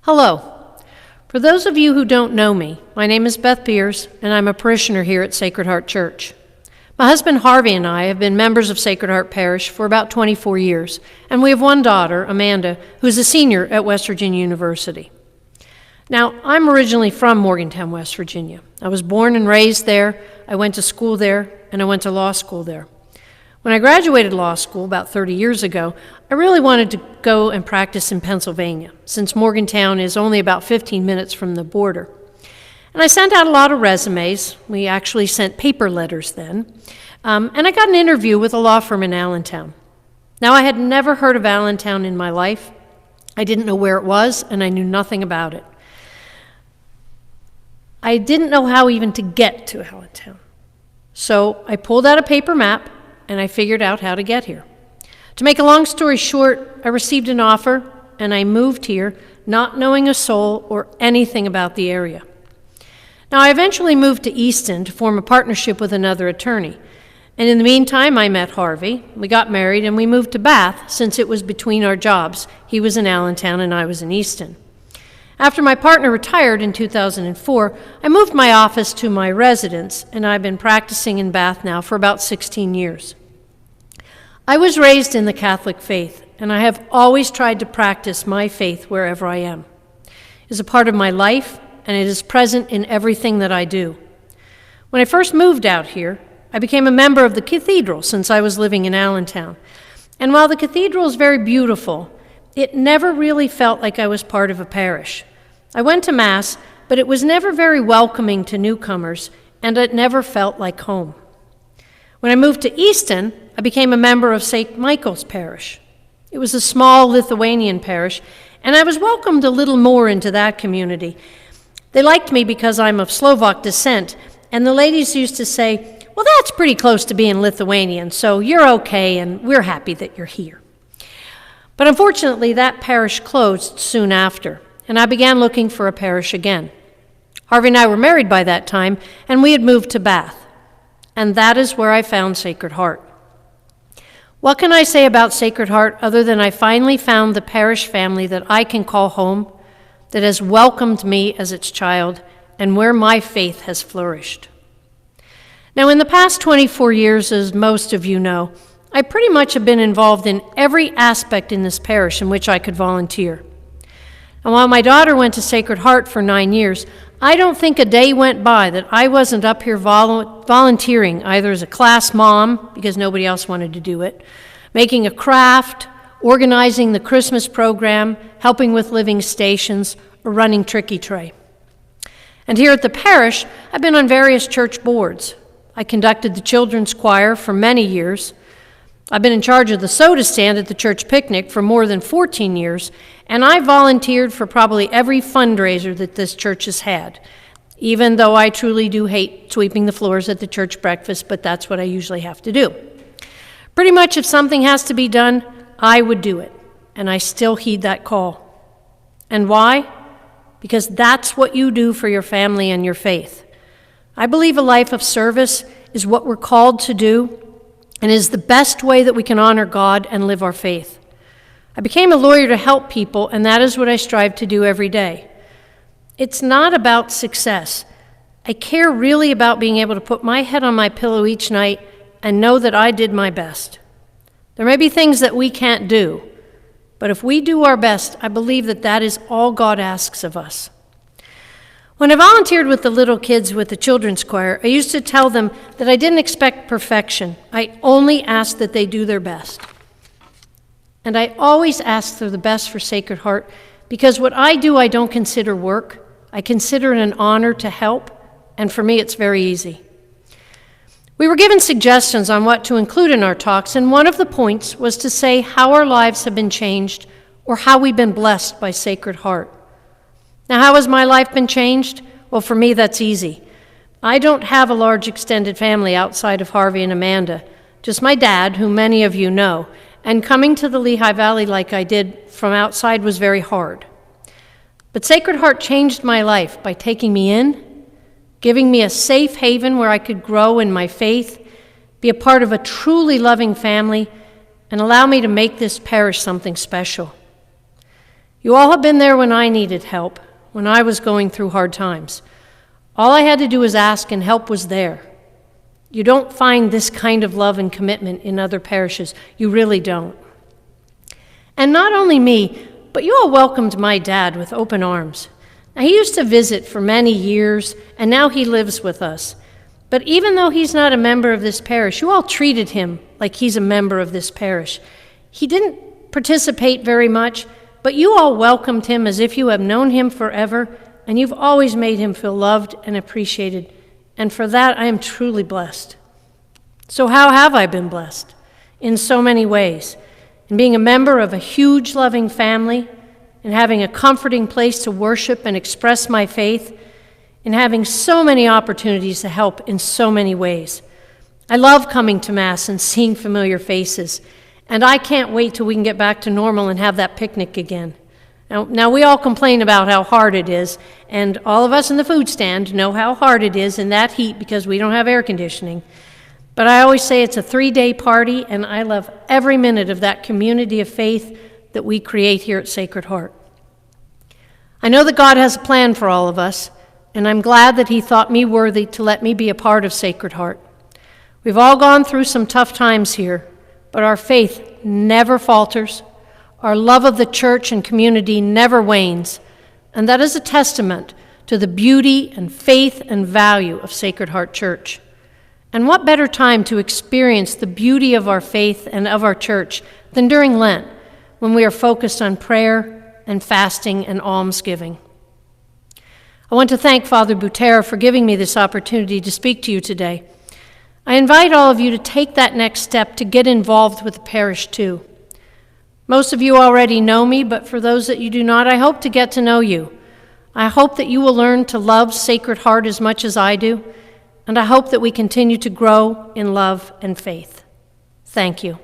Hello. For those of you who don't know me, my name is Beth and I'm a parishioner here at Sacred Heart Church. My husband Harvey and I have been members of Sacred Heart Parish for about 24 years, and we have one daughter, Amanda, who's a senior at West Virginia University. Now, I'm originally from Morgantown, West Virginia. I was born and raised there, I went to school there, and I went to law school there. When I graduated law school about 30 years ago, I really wanted to go and practice in Pennsylvania, since Morgantown is only about 15 minutes from the border. And I sent out a lot of resumes. We actually sent paper letters then. And I got an interview with a law firm in Allentown. Now, I had never heard of Allentown in my life. I didn't know where it was, and I knew nothing about it. I didn't know how even to get to Allentown. So I pulled out a paper map, and I figured out how to get here. To make a long story short, I received an offer, and I moved here, not knowing a soul or anything about the area. Now, I eventually moved to Easton to form a partnership with another attorney. And in the meantime, I met Harvey. We got married, and we moved to Bath since it was between our jobs. He was in Allentown, and I was in Easton. After my partner retired in 2004, I moved my office to my residence, and I've been practicing in Bath now for about 16 years. I was raised in the Catholic faith, and I have always tried to practice my faith wherever I am. It is a part of my life, and it is present in everything that I do. When I first moved out here, I became a member of the cathedral since I was living in Allentown. And while the cathedral is very beautiful, it never really felt like I was part of a parish. I went to Mass, but it was never very welcoming to newcomers, and it never felt like home. When I moved to Easton, I became a member of St. Michael's Parish. It was a small Lithuanian parish, and I was welcomed a little more into that community. They liked me because I'm of Slovak descent, and the ladies used to say, "Well, that's pretty close to being Lithuanian, so you're okay, and we're happy that you're here." But unfortunately, that parish closed soon after, and I began looking for a parish again. Harvey and I were married by that time, and we had moved to Bath. And that is where I found Sacred Heart. What can I say about Sacred Heart other than I finally found the parish family that I can call home, that has welcomed me as its child, and where my faith has flourished. Now, in the past 24 years, as most of you know, I pretty much have been involved in every aspect in this parish in which I could volunteer. And while my daughter went to Sacred Heart for 9 years, I don't think a day went by that I wasn't up here volunteering, either as a class mom, because nobody else wanted to do it, making a craft, organizing the Christmas program, helping with living stations, or running Tricky Tray. And here at the parish, I've been on various church boards. I conducted the children's choir for many years. I've been in charge of the soda stand at the church picnic for more than 14 years, and I volunteered for probably every fundraiser that this church has had, even though I truly do hate sweeping the floors at the church breakfast, but that's what I usually have to do. Pretty much if something has to be done, I would do it, and I still heed that call. And why? Because that's what you do for your family and your faith. I believe a life of service is what we're called to do, and is the best way that we can honor God and live our faith. I became a lawyer to help people, and that is what I strive to do every day. It's not about success. I care really about being able to put my head on my pillow each night and know that I did my best. There may be things that we can't do, but if we do our best, I believe that that is all God asks of us. When I volunteered with the little kids with the children's choir, I used to tell them that I didn't expect perfection. I only asked that they do their best. And I always ask for the best for Sacred Heart because what I do I don't consider work. I consider it an honor to help, and for me it's very easy. We were given suggestions on what to include in our talks, and one of the points was to say how our lives have been changed or how we've been blessed by Sacred Heart. Now, how has my life been changed? Well, for me, that's easy. I don't have a large extended family outside of Harvey and Amanda, just my dad, who many of you know, and coming to the Lehigh Valley like I did from outside was very hard. But Sacred Heart changed my life by taking me in, giving me a safe haven where I could grow in my faith, be a part of a truly loving family, and allow me to make this parish something special. You all have been there when I needed help, when I was going through hard times. All I had to do was ask, and help was there. You don't find this kind of love and commitment in other parishes. You really don't. And not only me, but you all welcomed my dad with open arms. Now, he used to visit for many years, and now he lives with us. But even though he's not a member of this parish, you all treated him like he's a member of this parish. He didn't participate very much, but you all welcomed him as if you have known him forever, and you've always made him feel loved and appreciated. And for that, I am truly blessed. So how have I been blessed? In so many ways. In being a member of a huge, loving family, in having a comforting place to worship and express my faith, in having so many opportunities to help in so many ways. I love coming to Mass and seeing familiar faces, and I can't wait till we can get back to normal and have that picnic again. Now we all complain about how hard it is, and all of us in the food stand know how hard it is in that heat because we don't have air conditioning. But I always say it's a 3-day party, and I love every minute of that community of faith that we create here at Sacred Heart. I know that God has a plan for all of us, and I'm glad that He thought me worthy to let me be a part of Sacred Heart. We've all gone through some tough times here, but our faith never falters. Our love of the church and community never wanes, and that is a testament to the beauty and faith and value of Sacred Heart Church. And what better time to experience the beauty of our faith and of our church than during Lent, when we are focused on prayer and fasting and almsgiving. I want to thank Father Butera for giving me this opportunity to speak to you today. I invite all of you to take that next step to get involved with the parish too. Most of you already know me, but for those that you do not, I hope to get to know you. I hope that you will learn to love Sacred Heart as much as I do, and I hope that we continue to grow in love and faith. Thank you.